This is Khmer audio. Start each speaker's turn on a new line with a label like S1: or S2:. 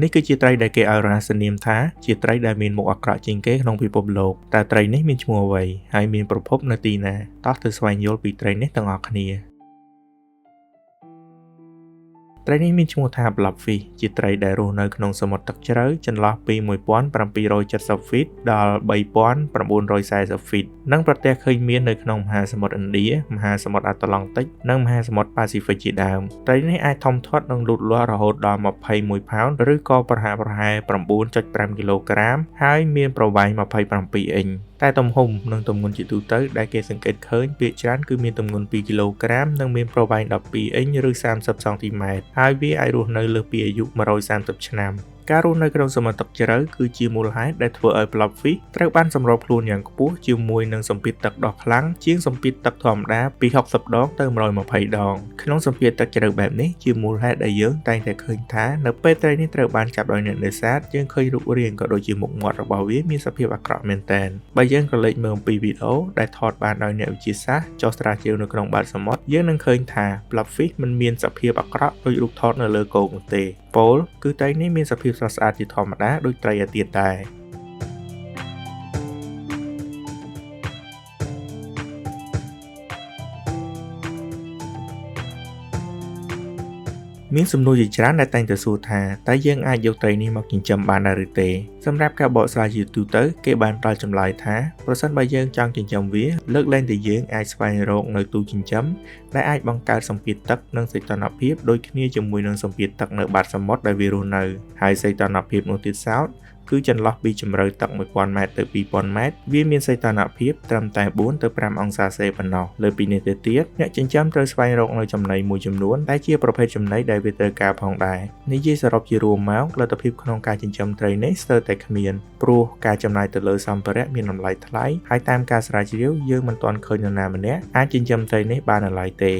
S1: នេះគឺជាត្រីដែលគេឲ្យរសនាមថាជាត្រីដែលមានមុខអាក្រក់ជាងគេក្នុងពិភពលោកតើត្រីនេះមានឈ្មោះអ្វីហើយមានប្រភពនៅទីណាតោះទៅស្វែងយល់ពីត្រីនេះទាំងអស់គ្នាត្រីនេះមានឈ្មោះថា Blobfish ជាត្រីដែលរស់នៅក្នុងសមុទ្រទឹកជ្រៅចន្លោះពី 1770 feet ដល់ 3940 feet និងប្រទះឃើញមាននៅក្នុងមហាសមុទ្រឥណ្ឌាមហាសមុទ្រអាត្លង់តិកនិងមហាសមុទ្រប៉ាស៊ីហ្វិកជាដើមត្រីនេះអាចធំធាត់និងលូតលាស់រហូតដល់21 pound ឬក៏ប្រហែល 9.5 គីឡូក្រាមហើយមានប្រវែង27 អ៊ីងតែទំហំនិងទម្ងន់ជាទូទៅដែលគេសង្កេតឃើញភាគច្រើនគឺមានទម្ងន់2 គីឡូក្រាមនិងមានប្រវែង12 អ៊ីងឬ30 សង់ទីម៉ែត្រហើយវាអាចរស់នៅលើសពីអាយុ130 ឆ្នាំការរស់នៅក្នុងសមុទ្រទឹកជ្រៅគឺជាមូលហេតុដែលធ្វើឲ្យ Blobfish ត្រូវបានសម្របខ្លួនយ៉ាងខ្ពស់ជាមួយនឹងសម្ពាធទឹកដ៏ខ្លាំងជាងសម្ពាធទឹកធម្មតាពី60 ដងទៅ120 ដងក្នុងសម្ពាធទឹកជ្រៅបែបនេះជាមូលហេតុដែលយើងតែងតែឃើញថានៅពេលត្រីនេះត្រូវបានចាប់ដោយអ្នកនេសាទយើងឃើញរូបរាងក៏ដូចជាមុខមាត់របស់វាមានសភាពអាក្រក់មែនទែនបើយើងក៏លេចមើលអំពីវីដេអូដែលថតបានដោយអ្នកវិទ្យាសាស្ត្រចុះស្រាវជ្រាវនៅក្នុងបាតសមុទ្រយើងនឹងឃើញថា Blobfish មិនមានសភាពអាក្រក់ដូចរូបថតនៅលើគោកនោះទេពោលគឺត្រីនេះមានសភាពស្រស់ស្អាតជាធម្មតាដូចត្រីឯទៀតដែរមានសំណួរជាច្រើនដែលតែងតែសួរថាតើយើងអាចយកត្រីនេះមកចិញ្ចឹមបានដែរឬទេសម្រាប់ការបកស្រាយជាទូទៅគេបានផ្ដល់ចម្លើយថាប្រសិនបើយើងចង់ចិញ្ចឹមវាលើកលែងតែយើងអាចស្វែងរកនៅទូចិញ្ចឹមដែលអាចបង្កើតសម្ពាធទឹកនិងសីតុណ្ហភាពដូចគ្នាជាមួយនឹងសម្ពាធទឹកនៅបាតសមុទ្រដែលវារស់នៅហើយសីតុណ្ហភាពនោះទៀតសោតគឺចន្លោះពីជម្រៅទឹក 1000 ម៉ែត្រទៅ 2000 ម៉ែត្រវាមានសីតុណ្ហភាពត្រឹមតែ 4 ទៅ 5 អង្សាសេប៉ុណ្ណោះលើពីនេះទៅទៀតអ្នកចិញ្ចឹមត្រូវស្វែងរកនៅចំណីមួយចំនួនដែលជាប្រភេទចំណីដែលវាត្រូវការផងដែរនិយាយសរុបជារួមមកលទ្ធភាពក្នុងការចិញ្ចឹមត្រីនេះស្ទើរតែគ្មានព្រោះការចំណាយទៅលើសម្ភារៈមានតម្លៃថ្លៃហើយតាមការស្រាវជ្រាវយើងមិនទាន់ឃើញនរណាម្នាក់អាចចិញ្ចឹមត្រីនេះបាននៅឡើយទេ